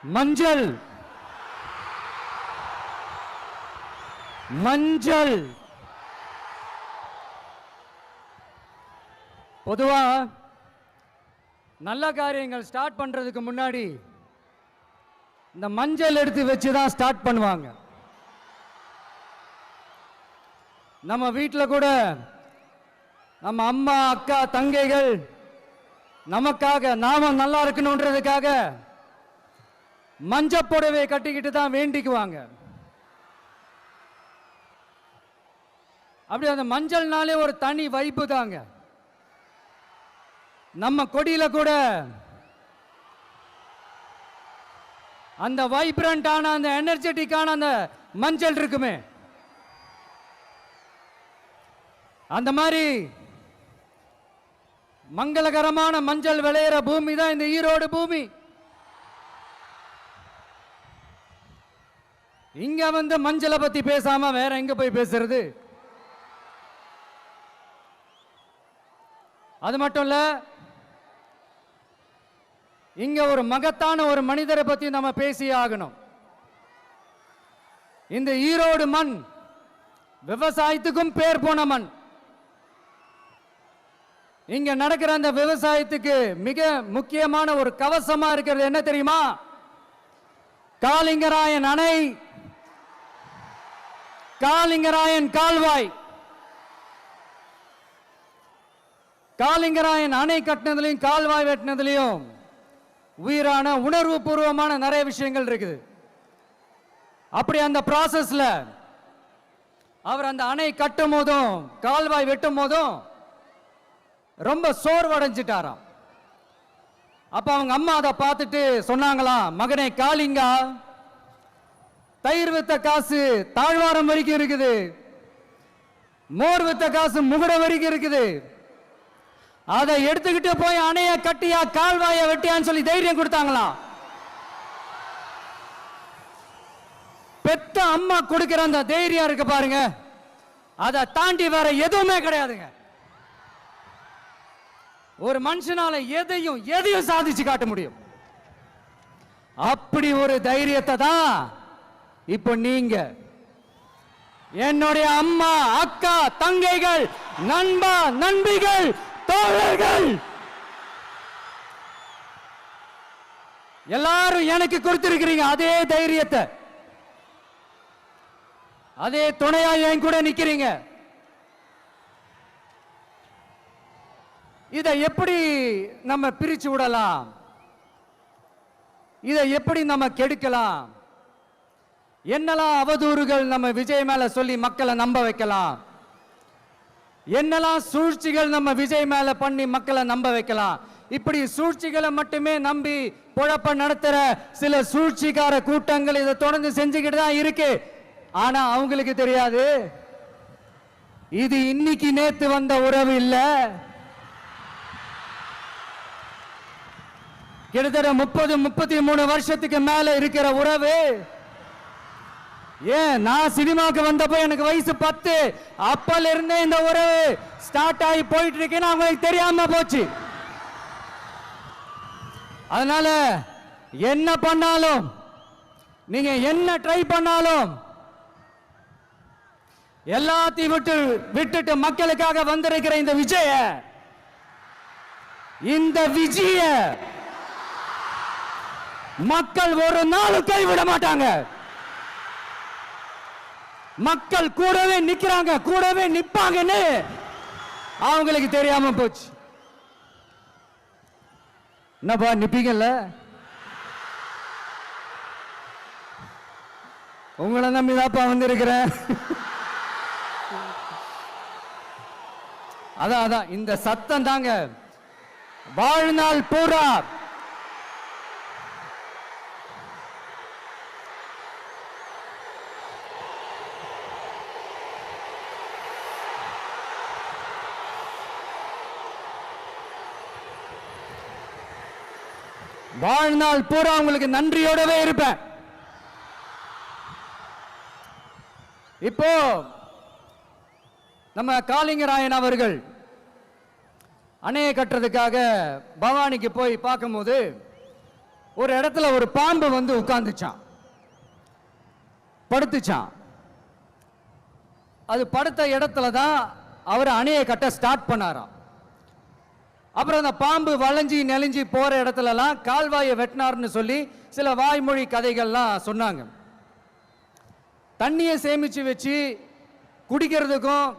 மஞ்சள் மஞ்சள் பொதுவா நல்ல காரியங்கள் ஸ்டார்ட் பண்றதுக்கு முன்னாடி இந்த மஞ்சள் எடுத்து வச்சு தான் ஸ்டார்ட் பண்ணுவாங்க. நம்ம வீட்டில் கூட நம்ம அம்மா அக்கா தங்கைகள் நமக்காக நாம நல்லா இருக்கணும்ன்றதுக்காக மஞ்சள் புடவை கட்டிக்கிட்டு தான் வேண்டிக்குவாங்க. அப்படி அந்த மஞ்சள்னாலே ஒரு தனி வைப்பு தாங்க. நம்ம கொடியில கூட அந்த வைப்ரண்டான அந்த எனர்ஜெட்டிக்கான அந்த மஞ்சள் இருக்குமே, அந்த மாதிரி மங்களகரமான மஞ்சள் விளையிற பூமி தான் இந்த ஈரோடு பூமி. இங்க வந்து மஞ்சளை பத்தி பேசாம வேற எங்க போய் பேசுறது? அது மட்டும் இல்ல, இங்க ஒரு மகத்தான ஒரு மனிதரை பத்தி நம்ம பேசி ஆகணும். இந்த ஈரோடு மண் விவசாயத்துக்கும் பேர் போன மண். இங்க நடக்கிற அந்த விவசாயத்துக்கு மிக முக்கியமான ஒரு கவசமா இருக்கிறது என்ன தெரியுமா? காளிங்கராயன் அணை, காளிங்கராயன் கால்வாய். காளிங்கராயன் அணை கட்டினதுலையும் கால்வாய் வெட்டினதுலையும் உயிரான உணர்வு பூர்வமான நிறைய விஷயங்கள் இருக்குது. அப்படி அந்த ப்ராசஸ்ல அவர் அந்த அணை கட்டும் போதும் கால்வாய் வெட்டும் போதும் ரொம்ப சோர்வடைஞ்சிட்டாராம். அப்ப அவங்க அம்மா அதை பார்த்துட்டு சொன்னாங்களாம், மகனே காளிங்கா, தயிர் வித்த காசு தாழ்வாரம் வரைக்கும் இருக்குது, மோர் வித்த காசு முகுட வரைக்கும் இருக்குது, அதை எடுத்துக்கிட்டு போய் அணைய கட்டியா கால்வாய வெட்டியான்னு சொல்லி தைரியம் கொடுத்தாங்களாம். பெத்த அம்மா கொடுக்கிற அந்த தைரியம் இருக்கு பாருங்க, அதை தாண்டி வேற எதுவுமே கிடையாதுங்க. ஒரு மனுஷனால எதையும் சாதிச்சு காட்ட முடியும். அப்படி ஒரு தைரியத்தை தான் இப்போ நீங்க என்னுடைய அம்மா அக்கா தங்கைகள் நண்பா நண்பிகள் தோழர்கள் எல்லாரும் எனக்கு கொடுத்திருக்கிறீங்க. அதே தைரியத்தை, அதே துணையா என் கூட நிக்கிறீங்க. இதை எப்படி நம்ம பிரிச்சு விடலாம்? இதை எப்படி நம்ம கெடுக்கலாம்? என்னெல்லாம் அவதூறுகள் நம்ம விஜய் மேல சொல்லி மக்களை நம்ப வைக்கலாம்? என்னெல்லாம் சூழ்ச்சிகள் நம்ம விஜய் மேல பண்ணி மக்களை நம்ப வைக்கலாம்? இப்படி சூழ்ச்சிகளை மட்டுமே நம்பி பொழப்ப நடத்துற சில சூழ்ச்சிக்கார கூட்டங்கள் இதை தொடர்ந்து செஞ்சுக்கிட்டு தான் இருக்கு. ஆனா அவங்களுக்கு தெரியாது, இது இன்னைக்கு நேத்து வந்த உறவு இல்ல. கிட்டத்தட்ட 30-33 வருஷத்துக்கு மேல இருக்கிற உறவு. ஏன் நான் சினிமாவுக்கு வந்தப்போ எனக்கு வயசு 10, அப்பல இருந்தே இந்த உறவு ஸ்டார்ட் ஆகி போயிட்டு இருக்கேன்னு அவங்களுக்கு தெரியாம போச்சு. அதனால என்ன பண்ணாலும், நீங்க என்ன ட்ரை பண்ணாலும், எல்லாத்தையும் விட்டுட்டு மக்களுக்காக வந்திருக்கிற இந்த விஜய மக்கள் ஒரு நாள் கைவிட மாட்டாங்க. மக்கள் கூடவே நிக்கிறாங்க, கூடவே நிப்பாங்கன்னு அவங்களுக்கு தெரியாம போச்சு. என்னப்பா நிப்பீங்கல்ல? உங்களை நம்பிதாப்பா வந்திருக்கிறேன். அதான் இந்த சத்தம் தாங்க வாழ்நாள் பூரா உங்களுக்கு நன்றியோடவே இருப்பேன். இப்போ நம்ம காளிங்கராயன் அவர்கள் அணையை கட்டுறதுக்காக பவானிக்கு போய் பார்க்கும்போது ஒரு இடத்துல ஒரு பாம்பு வந்து உட்கார்ந்துச்சான், படுத்துச்சான். அது படுத்த இடத்துல தான் அவர் அணையை கட்ட ஸ்டார்ட் பண்ணாராம். அப்புறம் அந்த பாம்பு வளைஞ்சி நெளிஞ்சி போற இடத்துலலாம் கால்வாயை வெட்டினார்னு சொல்லி சில வாய்மொழி கதைகள்லாம் சொன்னாங்க. தண்ணியை சேமிச்சு வச்சு குடிக்கிறதுக்கும்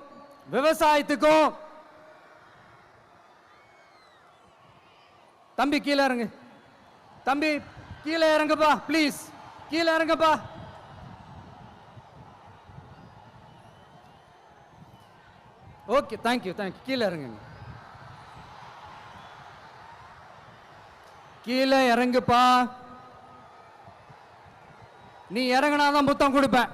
விவசாயத்துக்கும். தம்பி கீழே இறங்கு, தம்பி கீழே இறங்குப்பா, ப்ளீஸ் கீழே இறங்குப்பா. Okay, thank you thank you. கீழே இறங்குங்க, கீழே இறங்குப்பா. நீ இறங்கினாதான் புத்தம் கொடுப்பேன்.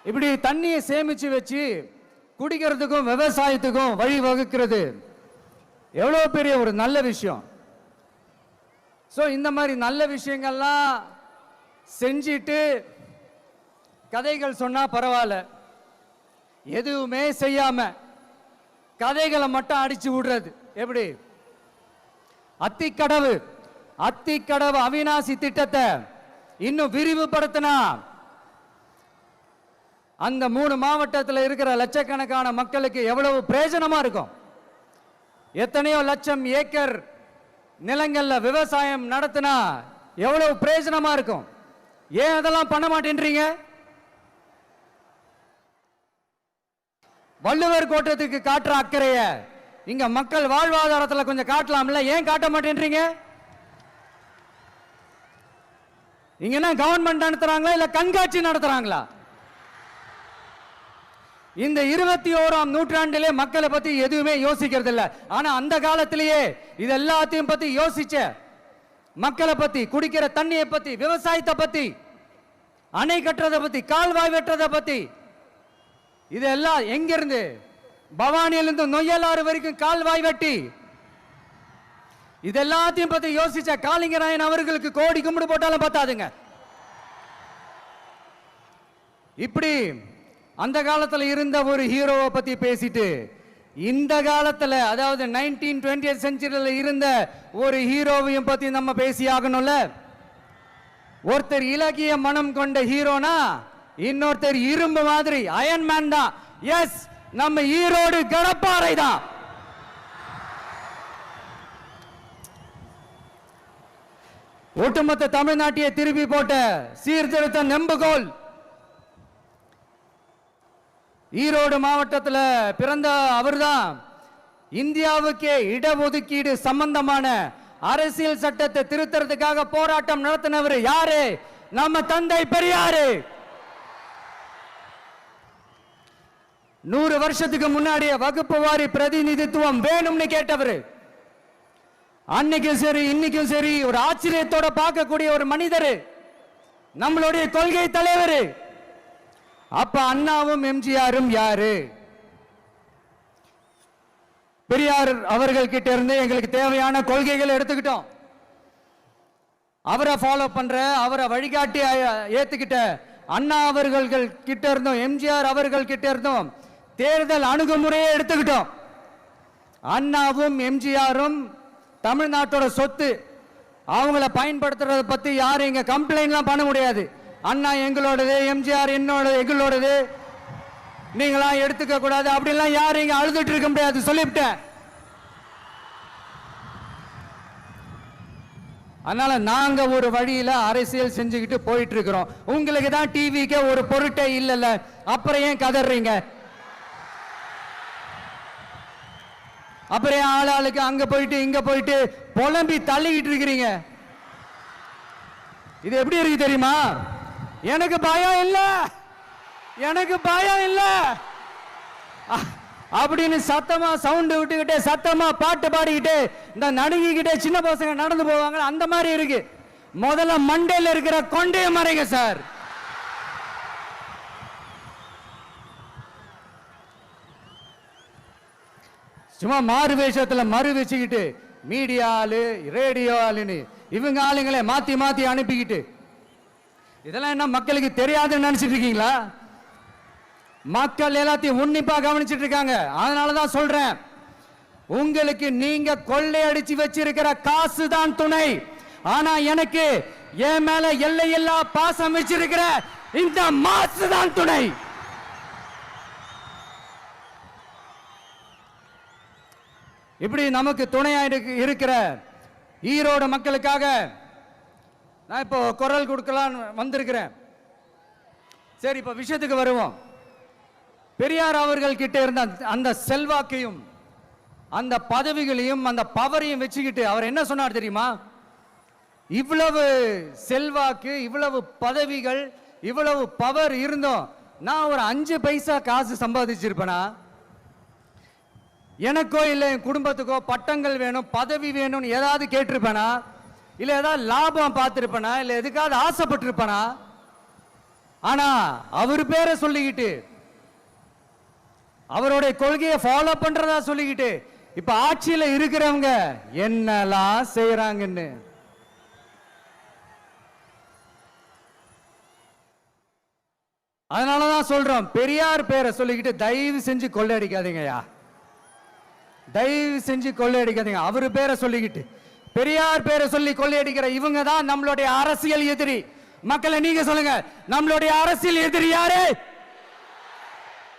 இப்படி தண்ணியை சேமிச்சு வச்சு குடிக்கிறதுக்கும் விவசாயத்துக்கும் வழி வகுக்கிறது எவ்வளவு பெரிய ஒரு நல்ல விஷயம். ஸோ இந்த மாதிரி நல்ல விஷயங்கள்லாம் செஞ்சிட்டு கதைகள் சொன்னா பரவாயில்ல, எதுவுமே செய்யாம கதைகளை மட்டும் அடிச்சு விடுறது எப்படி? அத்திக்கடவு அவிநாசி திட்டத்தை இன்னும் விரிவுபடுத்தினா அந்த 3 மாவட்டத்தில் இருக்கிற லட்சக்கணக்கான மக்களுக்கு எவ்வளவு பிரயோஜனமா இருக்கும். எத்தனையோ லட்சம் ஏக்கர் நிலங்கள்ல விவசாயம் நடத்தினா எவ்வளவு பிரயோஜனமா இருக்கும். ஏன் அதெல்லாம் பண்ண மாட்டேன்றீங்க? வள்ளுவர் கோட்டத்துக்கு காட்டுற அக்கறைய இங்க மக்கள் வாழ்வாதாரத்தில் கொஞ்சம் காட்டலாம்ல, ஏன் காட்ட மாட்டேன்றீங்க? இங்க என்ன கவர்மெண்ட் நடத்துறாங்களா இல்ல கண்காட்சி நடத்துறாங்களா? இந்த 21ஆம் நூற்றாண்டிலே மக்களை பத்தி எதுவுமே யோசிக்கிறது இல்ல. ஆனா அந்த காலத்திலேயே இது எல்லாத்தையும் பத்தி யோசிச்ச மக்களை பத்தி, குடிக்கிற தண்ணியை பத்தி, விவசாயத்தை பத்தி, அணை கட்டுறதை பத்தி, கால்வாய் வெட்டுறதை பத்தி, இதெல்லாம் எங்கிருந்து? பவானியிலிருந்து நொய்யலாறு வரைக்கும் கால்வாய் வெட்டி இதெல்லாத்தையும் பத்தி யோசிச்ச காளிங்கராயன் அவர்களுக்கு கோடி கும்பிடு போட்டாலும் பத்தாதுங்க. இப்படி அந்த காலத்தில் இருந்த ஒரு ஹீரோவை பத்தி பேசிட்டு இந்த காலத்தில், அதாவது 1920th செஞ்சுரியில் இருந்த ஒரு ஹீரோவையும் பத்தி நம்ம பேசி ஆகணும்ல. ஒருத்தர் இலக்கிய மனம் கொண்ட ஹீரோனா இன்னொருத்தர் இரும்பு மாதிரி அயன் மேன் தான். எஸ், நம்ம ஈரோடு கடப்பாறை தான். ஒட்டுமொத்த தமிழ்நாட்டையே திருப்பி போட்ட சீர்திருத்த நெம்புகோல். ஈரோடு மாவட்டத்தில் பிறந்த அவர்தான் இந்தியாவுக்கே இடஒதுக்கீடு சம்பந்தமான அரசியல் சட்டத்தை திருத்தறதுக்காக போராட்டம் நடத்தினவர் யாரு? நம்ம தந்தை பெரியாரு. 100 வருஷத்துக்கு முன்னாடியே வகுப்பு வாரி பிரதிநிதித்துவம் வேணும்னு கேட்டவர். அன்னைக்கும் சரி இன்னைக்கும் சரி ஒரு ஆச்சரியத்தோட பார்க்கக்கூடிய ஒரு மனிதர், நம்மளுடைய கொள்கை தலைவர். அப்ப அண்ணாவும் எம்ஜிஆரும் யாரு? பெரியார் அவர்கள் கிட்ட இருந்து எங்களுக்கு தேவையான கொள்கைகள் எடுத்துக்கிட்டோம். அவரை ஃபாலோ பண்ற, அவரை வழிகாட்டி ஏத்துக்கிட்ட அண்ணா அவர்கள் கிட்ட இருந்தோம், எம்ஜிஆர் அவர்கள் கிட்ட இருந்தோம் தேர்தல் அணுகுமுறையை எடுத்துக்கிட்டோம். அண்ணாவும் எம்ஜிஆரும் தமிழ்நாட்டோட சொத்து. அவங்கள பயன்படுத்துறத பத்தி யாரும் இங்க கம்ப்ளைண்ட்லாம் பண்ண முடியாது. அண்ணா எங்களோடது, எம்ஜிஆர் எங்களோடது, நீங்களா எடுத்துக்க கூடாது அப்படிலாம் யாரும் இங்க அழுதுட்டு இருக்க முடியாது, சொல்லிவிட்டேன். அதனால நாங்க ஒரு வழியில அரசியல் செஞ்சுக்கிட்டு போயிட்டு இருக்கிறோம். உங்களுக்கு தான் டிவிக்கு ஒரு பொருட்டே இல்லைல்ல, அப்புறம் ஏன் கதறீங்க? அப்புறம் ஆளாளுக்கு அங்க போயிட்டு இங்க போயிட்டு புலம்பி தள்ளிக்கிட்டு இருக்கிறீங்க. இது எப்படி இருக்கு தெரியுமா? எனக்கு பயம் இல்ல, எனக்கு பயம் இல்ல அப்படின்னு சத்தமா சவுண்ட் விட்டுக்கிட்டே சத்தமா பாட்டு பாடிக்கிட்டே இந்த நடுங்கிக்கிட்டே சின்ன பசங்க நடந்து போவாங்க. அந்த மாதிரி இருக்கு. முதல்ல மண்டையில் இருக்கிற கொண்டைய மறைங்க சார். சும்மா மாறு வேஷத்துல மறு வச்சுக்கிட்டு மீடியா ஆளு ரேடியோ ஆளுன்னு இவங்க ஆளுங்களே மாத்தி மாத்தி அனுப்பிக்கிட்டு இதெல்லாம் என்ன மக்களுக்கு தெரியாதுன்னு நினைச்சிட்டு இருக்கீங்களா? மக்கள் எல்லாத்தையும் உன்னிப்பா கவனிச்சிட்டு இருக்காங்க. அதனாலதான் சொல்றேன், உங்களுக்கு நீங்க கொள்ளையடிச்சு வச்சிருக்கிற காசு தான் துணை. ஆனா எனக்கு என் மேல எல்லையில்லா பாசம் வச்சிருக்கிற இந்த மாசு தான் துணை. இப்படி நமக்கு துணையா இருக்கிற ஈரோடு மக்களுக்காக நான் இப்போ குரல் கொடுக்கலான்னு வந்திருக்கிறேன். சரி, இப்போ விஷயத்துக்கு வருவோம். பெரியார் அவர்கள் கிட்ட இருந்த அந்த செல்வாக்கையும் அந்த பதவிகளையும் அந்த பவரையும் வச்சுக்கிட்டு அவர் என்ன சொன்னார் தெரியுமா? இவ்வளவு செல்வாக்கு, இவ்வளவு பதவிகள், இவ்வளவு பவர் இருந்தோம் நான் ஒரு 5 பைசா காசு சம்பாதிச்சிருப்பேனா? எனக்கோ இல்லை என் குடும்பத்துக்கோ பட்டங்கள் வேணும், பதவி வேணும்னு ஏதாவது கேட்டிருப்பேனா? இல்லை ஏதாவது லாபம் பார்த்துருப்பேனா? இல்லை எதுக்காவது ஆசைப்பட்டிருப்பேனா? ஆனா அவர் பேரை சொல்லிக்கிட்டு அவருடைய கொள்கையை ஃபாலோ பண்றதா சொல்லிக்கிட்டு இப்ப ஆட்சியில இருக்கிறவங்க என்னெல்லாம் செய்யறாங்கன்னு அதனாலதான் சொல்றோம், பெரியார் பேரை சொல்லிக்கிட்டு தயவு செஞ்சு கொள்ளையடிக்காதீங்கயா, தயவு செஞ்சு கொள்ளையடிக்காதீங்க. அவரு பேரை சொல்லிக்கிட்டு பெரியார் பேரை சொல்லி கொள்ளையடிக்கிற இவங்க தான் நம்மளுடைய அரசியல் எதிரி. மக்களை நீங்க சொல்லுங்க, நம்மளுடைய அரசியல் எதிரி யாரு?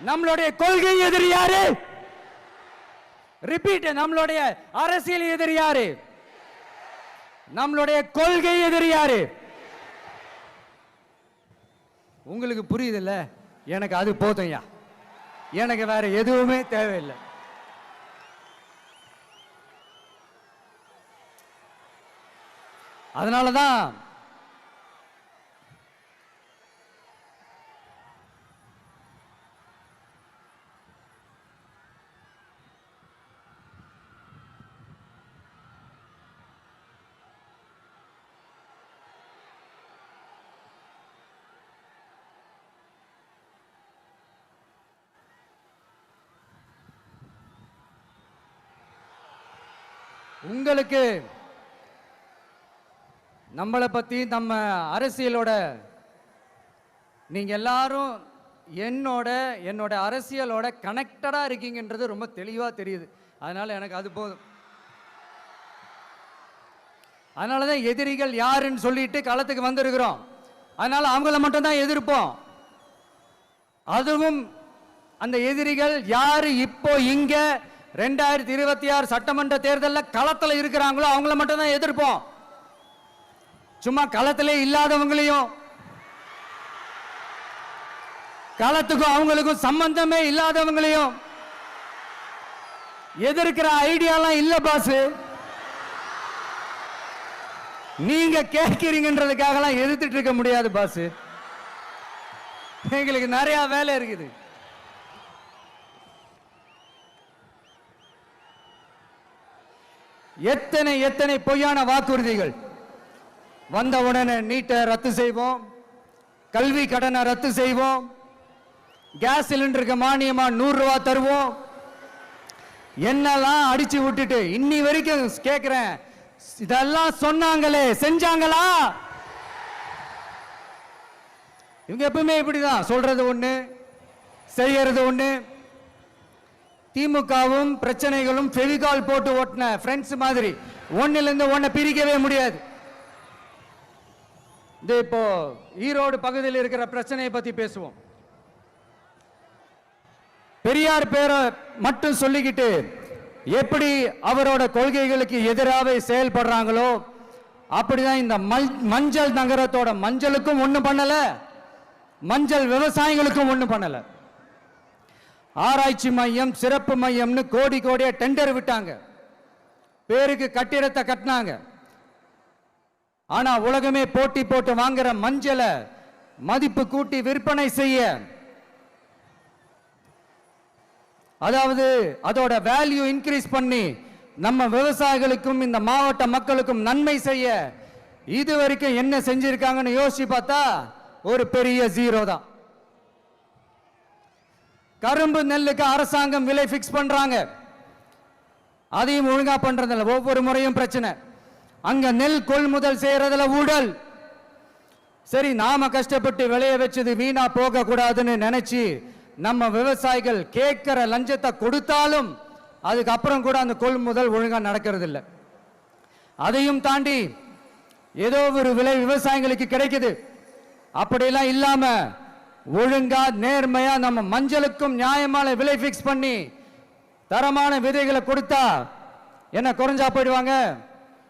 நம்மளுடைய கொள்கை எதிரி யாரு? ரிப்பீட், நம்மளுடைய அரசியல் எதிரி யாரு? நம்மளுடைய கொள்கை எதிரி யாரு? உங்களுக்கு புரியுதுல்ல? எனக்கு அது போதும்யா, எனக்கு வேற எதுவுமே தேவையில்லை. அதனாலதான் உங்களுக்கு நம்மளை பத்தி நம்ம அரசியலோட நீங்க எல்லாரும் என்னோட அரசியலோட கனெக்டடா இருக்கீங்கன்றது ரொம்ப தெளிவா தெரியுது. அதனால எனக்கு அது போதும். அதனாலதான் எதிரிகள் யாருன்னு சொல்லிட்டு களத்துக்கு வந்திருக்கிறோம். அதனால அவங்கள மட்டும் தான் எதிர்ப்போம். அதுவும் அந்த எதிரிகள் யாரு இப்போ இங்க 2026 சட்டமன்ற தேர்தலில் களத்தில் இருக்கிறாங்களோ அவங்கள மட்டும் தான் எதிர்ப்போம். சும்மா களத்திலே இல்லாதவங்களையும் களத்துக்கும் அவங்களுக்கும் சம்பந்தமே இல்லாதவங்களையும் எதிர்க்கிற ஐடியாலாம் இல்ல பாஸ். நீங்க கேட்கிறீங்கன்றதுக்காகலாம் எதிர்த்துட்டு இருக்க முடியாது பாஸ். எங்களுக்கு நிறைய வேலை இருக்குது. எத்தனை எத்தனை பொய்யான வாக்குறுதிகள். வந்த உடனே நீட்டை ரத்து செய்வோம், கல்வி கடனை ரத்து செய்வோம், கேஸ் சிலிண்டருக்கு மானியமா 100 ரூபாய் தருவோம், என்னெல்லாம் அடிச்சு விட்டுட்டு இன்னி வரைக்கும் கேட்கிறேன், இதெல்லாம் சொன்னாங்களே செஞ்சாங்களா? இவங்க எப்பவுமே இப்படிதான், சொல்றது ஒண்ணு செய்யறது ஒண்ணு. திமுகவும் பிரச்சனைகளும் ஃபெவிகால் போட்டு ஓட்டின ஃப்ரெண்ட்ஸ் மாதிரி ஒன்னில இருந்து ஒன்ன பிரிக்கவே முடியாது. இப்போ ஈரோடு பகுதியில் இருக்கிற பிரச்சனையை பத்தி பேசுவோம். பெரியார் பேரை மட்டும் சொல்லிக்கிட்டு எப்படி அவரோட கொள்கைகளுக்கு எதிராக செயல்படுறாங்களோ அப்படிதான் இந்த மஞ்சள் நகரத்தோட மஞ்சளுக்கும் ஒண்ணும் பண்ணல, மஞ்சள் விவசாயிகளுக்கும் ஒண்ணும் பண்ணல. ஆராய்ச்சி மையம், சிறப்பு மையம்னு கோடி கோடியா டெண்டர் விட்டாங்க, பேருக்கு கட்டிடத்தை கட்டினாங்க. ஆனா உலகமே போட்டி போட்டு வாங்குற மஞ்சளை மதிப்பு கூட்டி விற்பனை செய்ய, அதாவது அதோட வேல்யூ இன்க்ரீஸ் பண்ணி நம்ம விவசாயிகளுக்கும் இந்த மாவட்ட மக்களுக்கும் நன்மை செய்ய இதுவரைக்கும் என்ன செஞ்சிருக்காங்கன்னு யோசிச்சு பார்த்தா ஒரு பெரிய ஜீரோ தான். கரும்பு நெல்லுக்கு அரசாங்கம் விலை பிக்ஸ் பண்றாங்க, அதையும் ஒழுங்கா பண்றதில்ல. ஒவ்வொரு முறையும் பிரச்சனை. அங்க நெல் கொள்முதல் செய்யறதுல ஊழல். சரி, நாம கஷ்டப்பட்டு விளைய வச்சது வீணா போக கூடாதுன்னு நினைச்சு நம்ம விவசாயிகள் கேட்கிற லஞ்சத்தை கொடுத்தாலும் அதுக்கப்புறம் கூட அந்த கொள்முதல் ஒழுங்கா நடக்கிறது இல்லை. அதையும் தாண்டி ஏதோ ஒரு விலை விவசாயிகளுக்கு கிடைக்குது. அப்படியெல்லாம் இல்லாம ஒழுங்கா நேர்மையா நம்ம மஞ்சளுக்கும் நியாயமான விலை பிக்ஸ் பண்ணி தரமான விதைகளை கொடுத்தா என்ன குறைஞ்சா போயிடுவாங்க?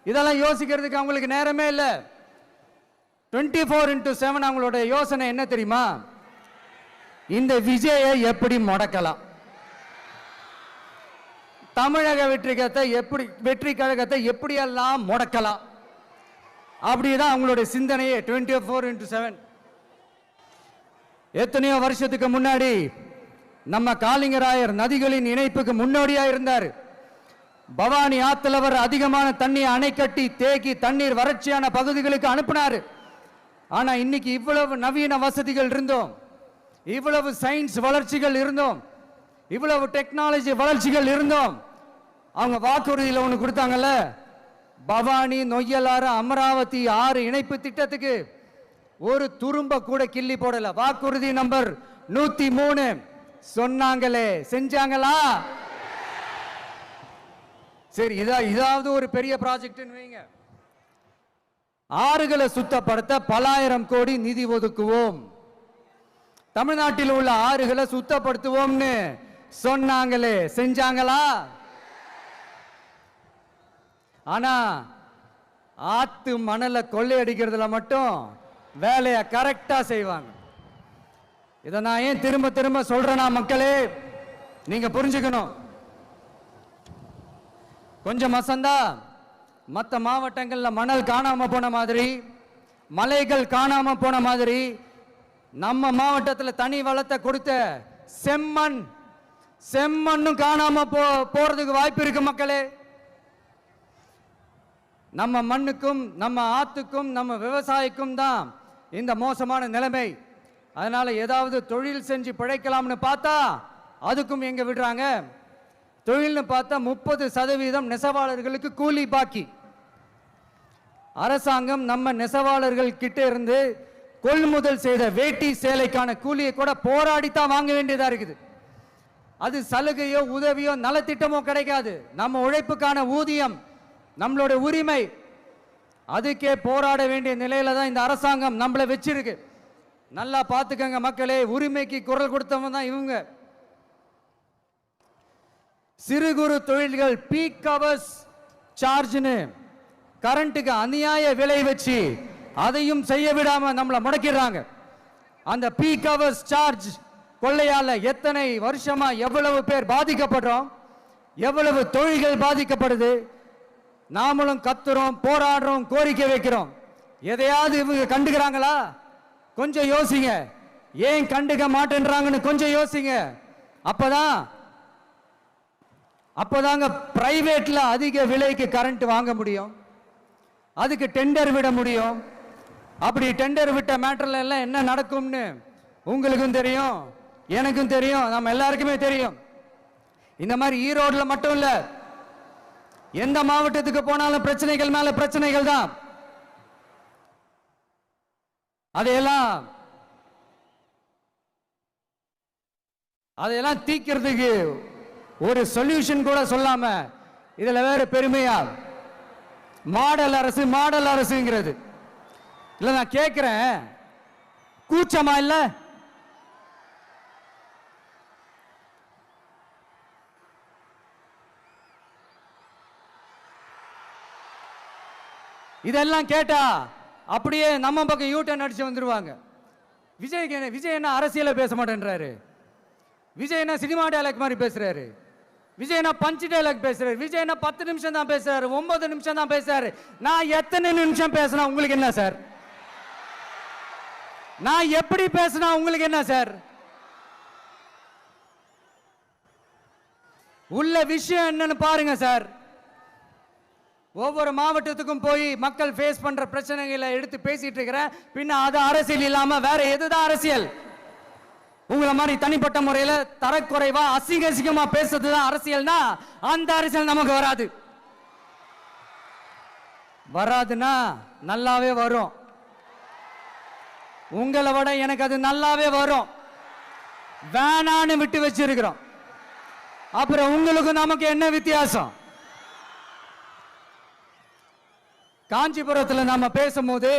இதெல்லாம் யோசிக்கிறதுக்கு அவங்களுக்கு நேரமே இல்லை. 24/7 அவங்களோட யோசனை என்ன தெரியுமா? இந்த விஜயை எப்படி முடக்கலாம், தமிழக வெற்றி கழகத்தை எப்படியெல்லாம் முடக்கலாம், அப்படிதான் அவங்களுடைய சிந்தனையே 24/7. எத்தனையோ வருஷத்துக்கு முன்னாடி நம்ம காளிங்கராயர் நதிகளின் இணைப்புக்கு முன்னோடியா இருந்தார். பவானி ஆத்துல வர அதிகமான தண்ணீர் அணை கட்டி தேக்கி தண்ணீர் வறட்சியான பகுதிகளுக்கு அனுப்பினார். ஆனா இன்னைக்கு இவ்வளவு நவீன வசதிகள் இருந்தோம், இவ்வளவு சயின்ஸ் வளர்ச்சிகள் இருந்தோம், இவ்வளவு டெக்னாலஜி வளர்ச்சிகள் இருந்தோம், அவங்க வாக்குறுதியில் ஒன்று கொடுத்தாங்கல்ல, பவானி நொய்யலாறு அமராவதி 6 இணைப்பு திட்டத்துக்கு ஒரு துரும்ப கூட கிள்ளி போடல. வாக்குறுதி நம்பர் 103 சொன்னாங்களே, செஞ்சாங்களா? சரி, இதாவது ஒரு பெரிய ப்ராஜெக்ட் வைங்க. ஆறுகளை சுத்தப்படுத்த பல ஆயிரம் கோடி நிதி ஒதுக்குவோம், தமிழ்நாட்டில் உள்ள ஆறுகளை சுத்தப்படுத்துவோம்னு சொன்னாங்களே, செஞ்சாங்களா? ஆனா ஆத்து மணலை கொள்ளையடிக்கிறதுல மட்டும் வேலையை கரெக்டா செய்வாங்க. இதை நான் ஏன் திரும்ப திரும்ப சொல்றேன்னா, மக்களே நீங்க புரிஞ்சுக்கணும். கொஞ்சம் மசந்தா மற்ற மாவட்டங்கள்ல மணல் காணாம போன மாதிரி, மலைகள் காணாம போன மாதிரி, நம்ம மாவட்டத்தில் தனி வளத்தை கொடுத்த செம்மண்ணும் காணாம போறதுக்கு வாய்ப்பு இருக்கு மக்களே. நம்ம மண்ணுக்கும் நம்ம ஆத்துக்கும் நம்ம விவசாயிக்கும் தான் இந்த மோசமான நிலைமை. அதனால ஏதாவது தொழில் செஞ்சு பிழைக்கலாம்னு பார்த்தா அதுக்கும் எங்க விடுறாங்க? தொழில்னு பார்த்தா 30% நெசவாளர்களுக்கு கூலி பாக்கி. அரசாங்கம் நம்ம நெசவாளர்கள் கிட்ட இருந்து கொள்முதல் செய்த வேட்டி சேலைக்கான கூலியை கூட போராடித்தான் வாங்க வேண்டியதா இருக்குது. அது சலுகையோ உதவியோ நலத்திட்டமோ கிடைக்காது. நம்ம உழைப்புக்கான ஊதியம், நம்மளோட உரிமை, அதுக்கே போராட வேண்டிய நிலையில தான் இந்த அரசாங்கம் நம்மளை வச்சிருக்கு. நல்லா பார்த்துக்கங்க மக்களே, உரிமைக்கு குரல் கொடுத்தவங்க தான் இவங்க. சிறு குறு தொழில்கள் பீக் ஹவர்ஸ் சார்ஜ்னு கரண்ட்டுக்கு அநியாய விலை வச்சு அதையும் செய்ய விடாம நம்மளை முடக்கிறாங்க. அந்த பீக் ஹவர்ஸ் சார்ஜ் கொள்ளையால எத்தனை வருஷமா எவ்வளவு பேர் பாதிக்கப்படுறோம், எவ்வளவு தொழில்கள் பாதிக்கப்படுது. நாமளும் கத்துறோம், போராடுறோம், கோரிக்கை வைக்கிறோம். எதையாவது இவங்க கண்டுக்கிறாங்களா? கொஞ்சம் யோசிங்க. ஏன் கண்டுக்க மாட்டேன்றாங்கன்னு கொஞ்சம் யோசிங்க. அப்பதாங்க பிரைவேட்ல அதிக விலைக்கு கரண்ட் வாங்க முடியும், அதுக்கு டெண்டர் விட முடியும். அப்படி டெண்டர் விட்ட மேட்டர்ல எல்லாம் என்ன நடக்கும்னு உங்களுக்கும் தெரியும், எனக்கும் தெரியும், நம்ம எல்லாருக்குமே தெரியும். இந்த மாதிரி ஈரோடுல மட்டும் இல்ல, எந்த மாவட்டத்துக்கு போனாலும் பிரச்சனைகள் மேல பிரச்சனைகள் தான். அதையெல்லாம் தீக்கிறதுக்கு ஒரு சொல்யூஷன் கூட சொல்லாம இதுல வேற பெருமையா மாடல் அரசுங்கிறது இல்ல. நான் கேட்கிறேன், கூச்சமா இல்ல? இதெல்லாம் கேட்டா அப்படியே நம்ம பக்கம் யூட்டன் அடிச்சு வந்துருவாங்க. விஜய் என்ன அரசியல பேச மாட்டேன்றாரு, விஜய் என்ன சினிமா டயலாக் மாதிரி பேசுறாரு. விஜய்னா பஞ்ச் டைலாக் பேசுறாரு, விஜய்னா 10 நிமிஷம் தான் பேசுறாரு, 9 நிமிஷம் தான் பேசுறாரு. நான் எத்தனை நிமிஷம் பேசினா உங்களுக்கு என்ன சார்? நான் எப்படி பேசினா உங்களுக்கு என்ன சார்? உள்ள விஷயம் என்னன்னு பாருங்க சார். ஒவ்வொரு மாவட்டத்துக்கும் போய் மக்கள் ஃபேஸ் பண்ற பிரச்சனைகளை எடுத்து பேசிட்டு இருக்கிறேன். பின்ன அது அரசியல் இல்லாம வேற எதுதான் அரசியல்? உங்களை மாதிரி தனிப்பட்ட முறையில் தரக்குறைவா அசிங்கமா பேசுறதுதான் அரசியல்னா அந்த அரசியல் நமக்கு வராது. வராதுன்னா நல்லாவே வரும். உங்களை விட எனக்கு அது நல்லாவே வரும். வேணான்னு விட்டு வச்சிருக்கிறோம். அப்புறம் உங்களுக்கு நமக்கு என்ன வித்தியாசம்? காஞ்சிபுரத்தில் நாம பேசும்போது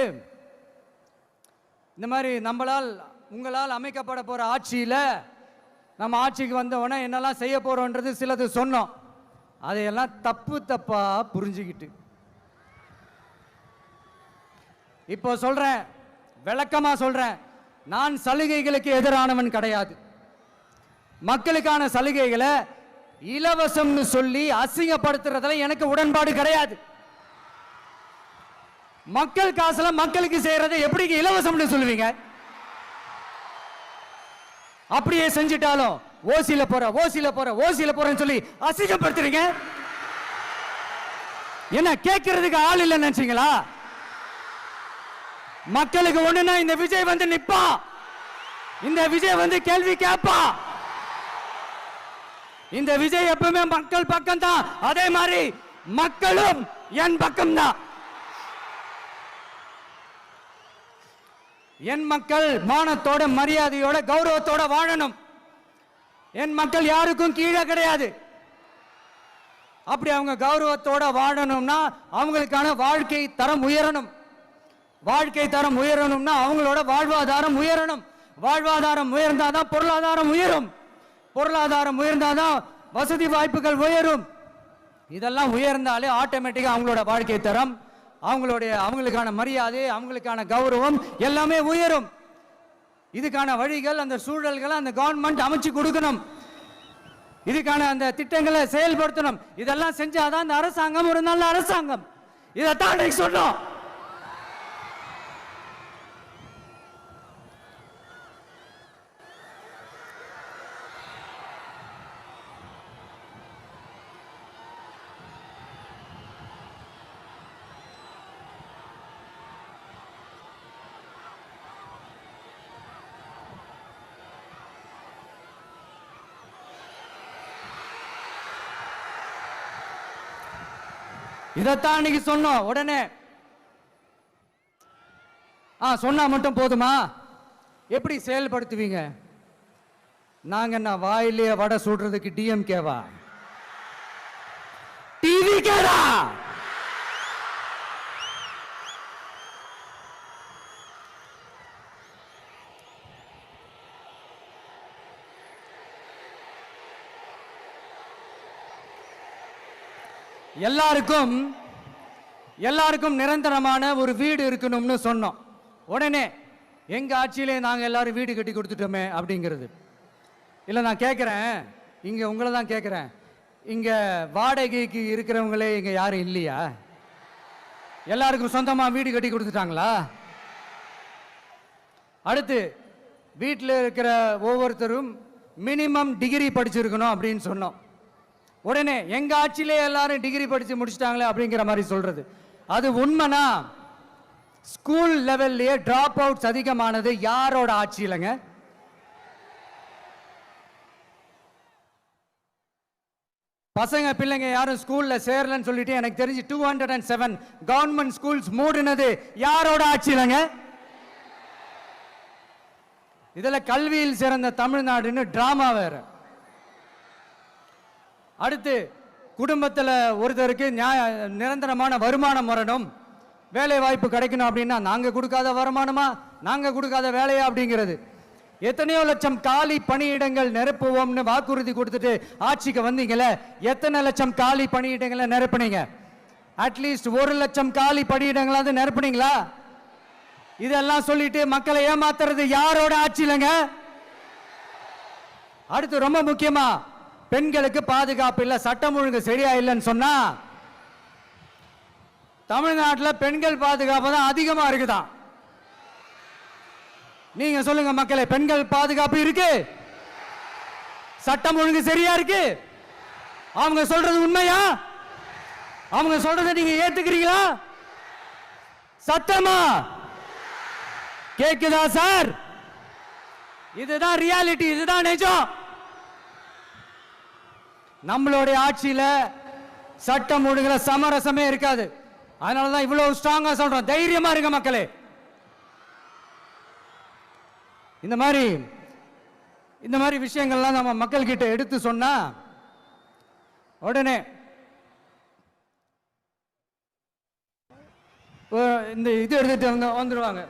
இந்த மாதிரி உங்களால் அமைக்கப்பட போற ஆட்சியில நம்ம ஆட்சிக்கு வந்தவொடனே என்னெல்லாம் செய்ய போறோன்றது சிலது சொன்னோம். அதையெல்லாம் தப்பா புரிஞ்சுக்கிட்டு இப்போ சொல்றேன், விளக்கமா சொல்றேன். நான் சலுகைகளுக்கு எதிரானவன் கிடையாது. மக்களுக்கான சலுகைகளை இலவசம்னு சொல்லி அசிங்கப்படுத்துறதுல எனக்கு உடன்பாடு கிடையாது. மக்கள் காசுல மக்களுக்கு செய்யறதை எப்படி இலவசம்னு சொல்லுவீங்க? அப்படியே செஞ்சிட்டாலும் ஓசில போறேன்னு சொல்லி அசிங்கப்படுத்துறீங்க. என்ன கேட்கறதுக்கு ஆள் இல்லைன்னு நினைச்சீங்களா? மக்களுக்கு ஒண்ணுனா இந்த விஜய் வந்து நிப்பா, இந்த விஜய் வந்து கேள்வி கேட்பா. இந்த விஜய் எப்பவுமே மக்கள் பக்கம் தான். அதே மாதிரி மக்களும் என் பக்கம் தான். என் மக்கள் மானத்தோட மரியாதையோட கௌரவத்தோட வாழணும். என் மக்கள் யாருக்கும் கீழே கிடையாது. அப்படி அவங்க கௌரவத்தோட வாழணும்னா அவங்களுக்கான வாழ்க்கை தரம் உயரணும். வாழ்க்கை தரம் உயரணும்னா அவங்களோட வாழ்வாதாரம் உயரணும். வாழ்வாதாரம் உயர்ந்தாதான் பொருளாதாரம் உயரும். பொருளாதாரம் உயர்ந்தாதான் வசதி வாய்ப்புகள் உயரும். இதெல்லாம் உயர்ந்தாலே ஆட்டோமேட்டிக்கா அவங்களோட வாழ்க்கை தரம், அவங்களுக்கான மரியாதை, அவங்களுக்கான கௌரவம் எல்லாமே உயரும். இதுக்கான வழிகள், அந்த சூழல்களை அந்த கவர்மெண்ட் அமைச்சு கொடுக்கணும். இதுக்கான அந்த திட்டங்களை செயல்படுத்தணும். இதெல்லாம் செஞ்சாதான் அந்த அரசாங்கம் ஒரு நல்ல அரசாங்கம். இதைத்தான் சொன்னோம். இதைத்தான் அன்னைக்கு சொன்னோம். உடனே சொன்னா மட்டும் போதுமா? எப்படி செயல்படுத்துவீங்க? நாங்க என்ன வாயிலே வடை சுடுறதுக்கு டிஎம்கேவா? டிவிகேடா? எல்லாருக்கும் நிரந்தரமான ஒரு வீடு இருக்கணும்னு சொன்னோம். உடனே எங்க ஆட்சியிலே நாங்க எல்லாரும் வீடு கட்டி கொடுத்துட்டோமே அப்படிங்கிறது இல்ல. நான் கேட்கிறேன், இங்க உங்களை தான் கேட்கிறேன், இங்க வாடகைக்கு இருக்கிறவங்களே இங்க யாரும் இல்லையா? எல்லாருக்கும் சொந்தமா வீடு கட்டி கொடுத்துட்டாங்களா? அடுத்து வீட்டில் இருக்கிற ஒவ்வொருத்தரும் மினிமம் டிகிரி படிச்சிருக்கணும் அப்படின்னு சொன்னோம். உடனே எங்க ஆட்சியிலே எல்லாரும் டிகிரி படிச்சு முடிச்சிட்டாங்களே அப்படிங்கிற மாதிரி சொல்றது அது உண்மைனா? ஸ்கூல் லெவல்லையே டிராப் அவுட்ஸ் அதிகமானது யாரோட ஆட்சியிலங்க? பசங்க பிள்ளைங்க யாரும் ஸ்கூல்ல சேரலன்னு சொல்லிட்டு எனக்கு தெரிஞ்சு 207 கவர்மெண்ட் ஸ்கூல்ஸ் மூடினது யாரோட ஆட்சியிலங்க? இதுல கல்வியில் சிறந்த தமிழ்நாடுன்னு டிராமா வேற. அடுத்து குடும்பத்தில் ஒருத்தருக்கு நிரந்தரமான வருமானம் வரணும், வேலை வாய்ப்பு கிடைக்கணும் அப்படின்னா நாங்க கொடுக்காத வருமானமா, நாங்க கொடுக்காத வேலையா அப்படிங்கிறது. எத்தனையோ லட்சம் காலி பணியிடங்கள் நிரப்புவோம்னு வாக்குறுதி கொடுத்துட்டு ஆட்சிக்கு வந்தீங்களே, எத்தனை லட்சம் காலி பணியிடங்களை நிரப்புனீங்க? அட்லீஸ்ட் 1 லட்சம் காலி பணியிடங்களாவது நிரப்புனீங்களா? இதெல்லாம் சொல்லிட்டு மக்களை ஏமாத்துறது யாரோட ஆட்சியிலங்க? அடுத்து ரொம்ப முக்கியமா பெண்களுக்கு பாதுகாப்பு இல்லை, சட்டம் ஒழுங்கு சரியா இல்லைன்னு சொன்னா தமிழ்நாட்டில் பெண்கள் பாதுகாப்பு தான் அதிகமா இருக்குதான். நீங்க சொல்லுங்க மக்களே, பெண்கள் பாதுகாப்பு இருக்கு, சட்டம் ஒழுங்கு சரியா இருக்கு? அவங்க சொல்றது உண்மையா? அவங்க சொல்றதை நீங்க ஏத்துக்கிறீங்களா? சத்தமா கேக்குதா சார்? இதுதான் ரியாலிட்டி, இதுதான் நிஜம். நம்மளுடைய ஆட்சியில சட்டம் ஒழுங்குல சமரசமே இருக்காது. அதனாலதான் இவ்வளவு ஸ்ட்ராங்கா சொல்றோம், தைரியமா இருங்க மக்களே. இந்த மாதிரி விஷயங்கள்லாம் நம்ம மக்கள் கிட்ட எடுத்து சொன்னா உடனே இந்த இது எடுத்துட்டு வந்துருவாங்க.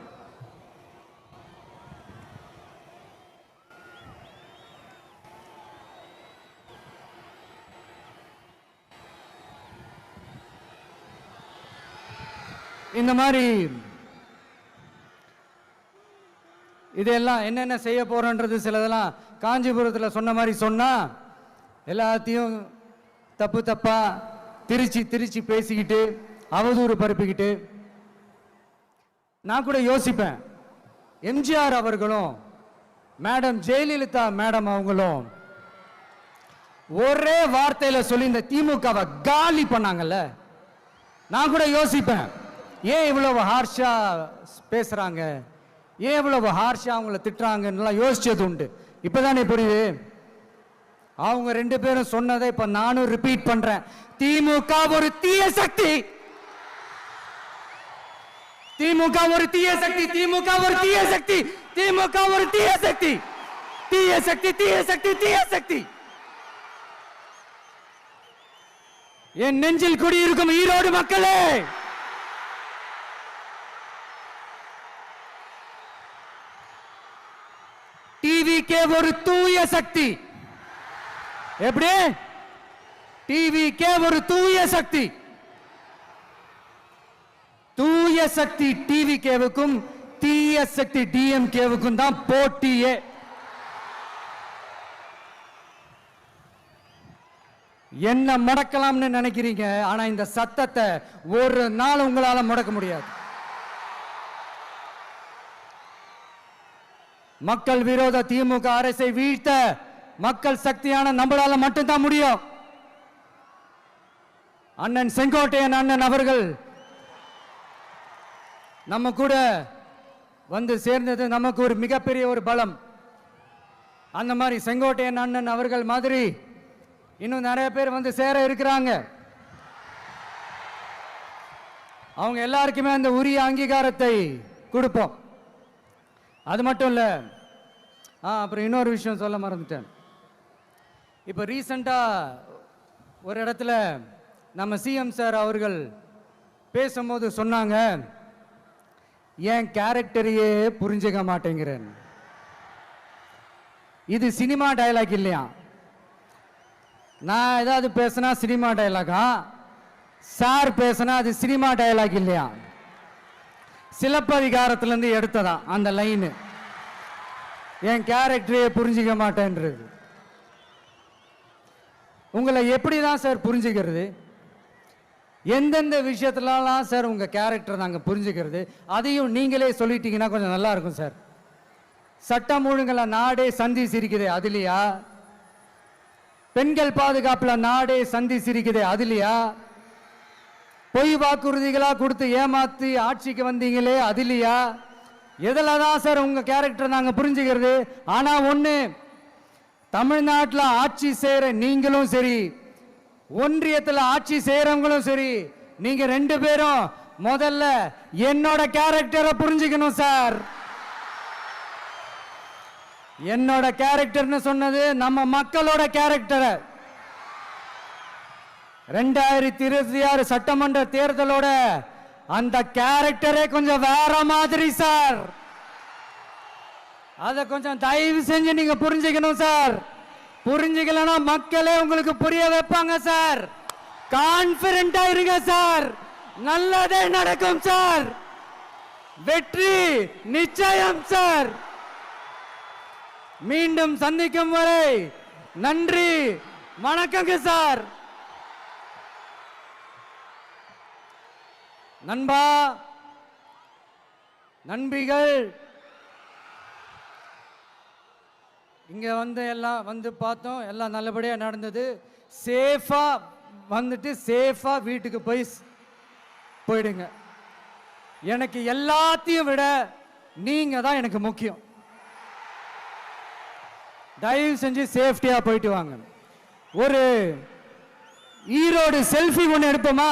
இந்த மாதிரி இதெல்லாம் என்னென்ன செய்ய போறோன்றது சிலதெல்லாம் காஞ்சிபுரத்தில் சொன்ன மாதிரி சொன்னா எல்லாத்தையும் தப்பா திருச்சி பேசிக்கிட்டு அவதூறு பரப்பிக்கிட்டு. நான் கூட யோசிப்பேன், எம்ஜிஆர் அவர்களும் மேடம் ஜெயலலிதா மேடம் அவங்களும் ஒரே வார்த்தையில சொல்லி இந்த திமுகவை காலி பண்ணாங்கல்ல. நான் கூட யோசிப்பேன், ஏன் இவ்வளவு ஹார்ஷா பேசுறாங்க, ஏன் இவ்வளவு ஹார்ஷா அவங்கள திட்டுறாங்கன்னு யோசிச்சது உண்டு. இப்பதானே புரியுது. அவங்க ரெண்டு பேரும் சொன்னதை இப்ப நானும் ரிப்பீட் பண்றேன். திமுக ஒரு தீய சக்தி, திமுக ஒரு தீய சக்தி, திமுக ஒரு தீய சக்தி, திமுக ஒரு தீய சக்தி, தீய சக்தி, தீய சக்தி, தீய சக்தி. என் நெஞ்சில் குடியிருக்கும் ஈரோடு மக்களே, டிவிகே ஒரு தூய சக்தி. எப்படி? டிவிகே ஒரு தூய சக்தி. தூய சக்தி டிவிகேவுக்கும் தீய சக்தி டிஎம்கேவுக்கும் தான் போட்டியே. என்ன முடக்கலாம்னு நினைக்கிறீங்க, ஆனா இந்த சத்தத்தை ஒரு நாள் உங்களால முடக்க முடியாது. மக்கள் விரோத திமுக அரசை வீழ்த்த மக்கள் சக்தியான நம்மளால மட்டும்தான் முடியும். அண்ணன் செங்கோட்டையன் அண்ணன் அவர்கள் நம்ம கூட வந்து சேர்ந்தது நமக்கு ஒரு மிகப்பெரிய ஒரு பலம். அந்த மாதிரி செங்கோட்டையன் அண்ணன் அவர்கள் மாதிரி இன்னும் நிறைய பேர் வந்து சேர இருக்கிறாங்க. அவங்க எல்லாருக்குமே அந்த உரிய அங்கீகாரத்தை கொடுப்போம். அது மட்டும் இல்ல, அப்புறம் இன்னொரு விஷயம் சொல்ல மறந்துட்டேன். இப்போ ரீசண்டா ஒரு இடத்துல நம்ம சிஎம் சார் அவர்கள் பேசும்போது சொன்னாங்க, என் கேரக்டரையே புரிஞ்சுக்க மாட்டேங்கிறேன். இது சினிமா டயலாக் இல்லையா? நான் ஏதாவது பேசினா சினிமா டயலாகா? சார் பேசினா அது சினிமா டயலாக் இல்லையா? சிலப்பதிகாரத்திலிருந்து எடுத்ததா அந்த லைனு. என் கேரக்டரையே புரிஞ்சிக்க மாட்டேன்றது. உங்களை எப்படிதான் சார் புரிஞ்சுக்கிறது? எந்தெந்த விஷயத்துலலாம் சார் உங்க கேரக்டர் நாங்கள் புரிஞ்சுக்கிறது? அதையும் நீங்களே சொல்லிட்டீங்கன்னா கொஞ்சம் நல்லா இருக்கும் சார். சட்டம் ஒழுங்குல நாடே சந்தி சிரிக்குது, அதுலையா? பெண்கள் பாதுகாப்புல நாடே சந்தி சிரிக்குது, அதுலையா? பொய் வாக்குறுதிகளா கொடுத்து ஏமாத்தி ஆட்சிக்கு வந்தீங்களே, அதுலையா? எதுல தான் சார் உங்க கேரக்டர் நாங்க புரிஞ்சுக்கிறது? ஆனா ஒண்ணு, தமிழ்நாட்டில் ஆட்சி செய்யற நீங்களும் சரி, ஒன்றியத்தில் ஆட்சி செய்யறவங்களும் சரி, நீங்க ரெண்டு பேரும் முதல்ல என்னோட கேரக்டரை புரிஞ்சுக்கணும் சார். என்னோட கேரக்டர்னு சொன்னது நம்ம மக்களோட கேரக்டரை. 2026 சட்டமன்ற தேர்தலோட அந்த கேரக்டரே கொஞ்சம் வேற மாதிரி சார். அதை கொஞ்சம் தயவு செஞ்சு நீங்க புரிஞ்சுக்கணும் சார். புரிஞ்சுக்கலன்னா மக்களே உங்களுக்கு புரிய வைப்பாங்க சார். கான்பிடண்டா இருங்க சார், நல்லதே நடக்கும் சார். வெற்றி நிச்சயம் சார். மீண்டும் சந்திக்கும் வரை நன்றி, வணக்கங்க சார். நண்பா, நண்பிகள், இங்க வந்து எல்லாம் வந்து பார்த்தோம், எல்லாம் நல்லபடியா நடந்தது. சேஃபா வந்துட்டு சேஃபா வீட்டுக்கு போயிடுங்க. எனக்கு எல்லாத்தையும் விட நீங்க தான் எனக்கு முக்கியம். தயவு செஞ்சு சேஃப்டியா போயிட்டு வாங்க. ஒரு ஈரோடு செல்ஃபி ஒன்று எடுப்போமா?